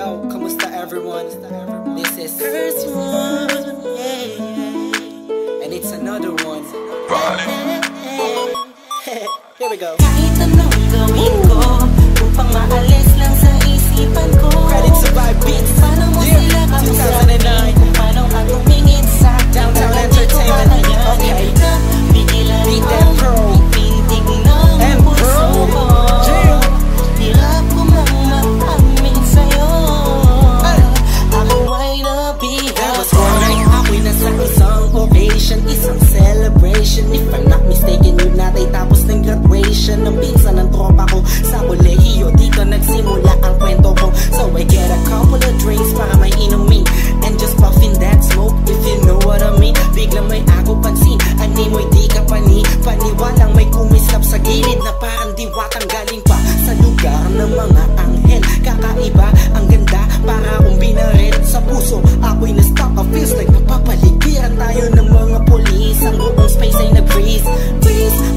Yo, kamusta everyone? This is first one, yeah. And it's another one. Here we go. Kahit anong gawin ko upang maalis lang sa isipan ko. Credit to Vibe Beats. Paano mo sila kamusabi? Kung paano ka tumingin sa Downtown Entertainment. Okay. Bigilan Beat that pro. pintig ng puso ko. Hirap ko mang maamin sa'yo. Ako ay nabihag. That was one. Ako'y nasa isang occasion, isang celebration. If I'm not mistaken, yun natay tapos ng graduation ng pinsan ng tropa ko sa kolehiyo. Dito nagsimula ang kwento ko. So I get a couple of drinks para may inumin and just puffin that smoke, if you know what I mean. Biglang may ako pansin, animoy di ka paniwalang may kumislap sa gilid na parang diwatang galing pa sa lugar ng mga anghel. Kakaiba, ang ganda, para akong binaret sa puso. Ako'y na-stop, feels like napapaligiran tayo ng mga polis. Ang buong space ay nag-freeze,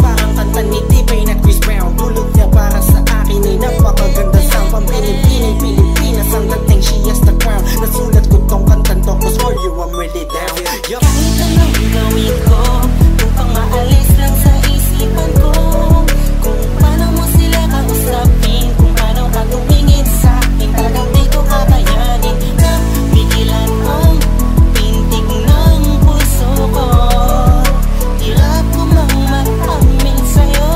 parang kanta ni T-Pain at Chris Brown. Tulog niya para sa akin ay napakaganda. Sound pang Pilipinas, Pilipinas ang dating, she has the crown. Nasulat ko tong kantan to, cause for you I'm really down. Kahit anong gawin ko upang maalis lang sa isipan ko. Kung paano mo sila kausapin, kung paano ka tumingin sa akin, talagang di ko kakayanin na pigilan ang pintig ng puso ko. Hirap ko mang maamin sa'yo,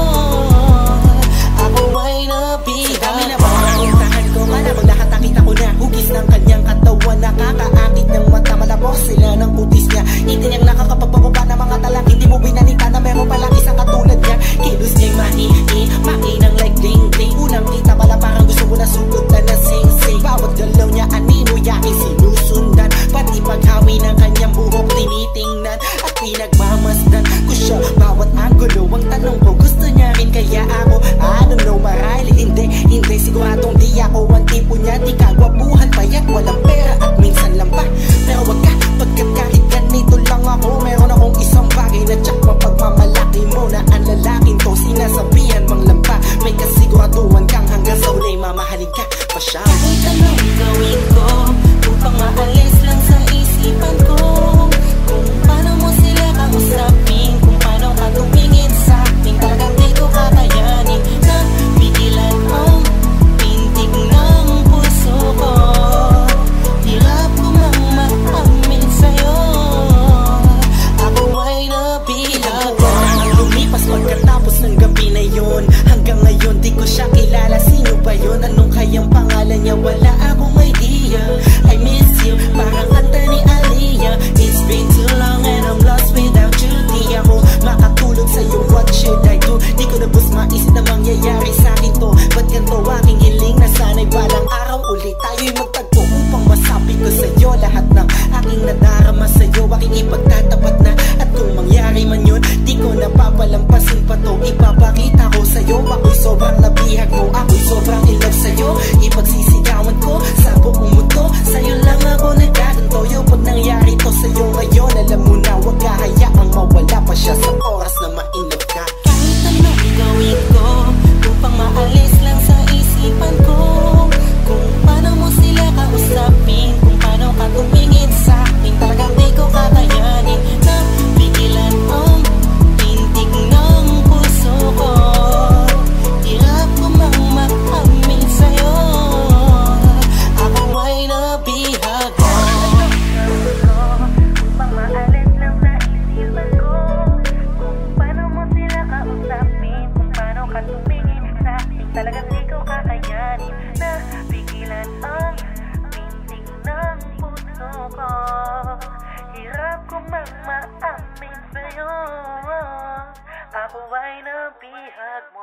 ako ay nabihag. Dami na ba ang puntahan ko? Malamang lahat nakita ko na hugis ng kanyang katawan. Nakakaakit ng mata, malabos sila ng kutis niya. Itiniyang nakakapagpababa ng mga talang hindi mo binalita na meron palang isang katulad niya. Kilos niya'y mainang like ding-ding. Unang kita pala parang gusto mo na sugutan na sing-sing. Bawat galaw niya animo yaking sinusundan. Pati paghawi ng kanyang buhok tinitingnan at pinagmamasdan ko siya. Bawat angulo ang tanong ko, gusto niya rin kaya ako? I don't know, marahil hindi siguradong di ako ang tipo niya. Di kagwapuhan, payat, walang pera at minsan lang pa. Pero wag ka, pagkat kahit ganito lang ako, meron akong isang bagay na tsak mapagmamalaki mo na ang lalaking to sinasabihan mang lampa. May kasiguraduhan kang hanggang sa ulay mamahalin ka pa siya. Kahit anong gawin ko upang maalis lang sa isipan ko. Kung paano mo sila kausapin, kung paano ka tumingin sa akin, talagang di ko kakayanin na pigilan ang pintig ng puso ko. Hirap ko mang maamin sa'yo, ako ay nabihag. Ang lumipas pagkatapos ng gabi na yun, hanggang ngayon di ko siya kilala. Sino ba yun? Anong kayang pangalan niya? Wala akong idea. I miss you, parang kanta ni Aliyah. It's been too long and I'm lost without you. Di ako makatulog sa'yo, what should I do? Di ko na bus maisip na mangyayari sa'kin to. Ba't ganito aking hiling na sana'y balang araw ulit tayo'y magtagpo upang masabi ko sa'yo lahat ng aking nadarama sa'yo. Aking ipagtatapat na at kung mangyari man yun, di ko napapalampasin pa to. Ipapakita ko sa'yo, ako'y sobrang nabihag mo, ako'y sobrang in love sa'yo. Ipagsisigawan ko sa buong mundo, sa'yo lang ako nagkaganto. Yo, pag nangyari to sa'yo ngayon, alam mo na wag kahayaang mawala pa siya sa oras na ma-in-love ka. Kahit anong gawin ko upang maalis lang sa isipan ko. Kung paano mo sila kausapin, kung paano ka tumingin sa akin, talagang di ko kakayanin na pigilan ang pintig ng puso ko. Hirap ko mang maamin sa'yo, ako ay nabihag. Upang maalis lang sa isipan ko. Kung paano mo sila kausapin, kung paano ka tumingin sa akin, talagang di ko kakayanin na pigilan ang pintig ng puso ko. Hirap ko mang maamin sa'yo, ako ay nabihag mo.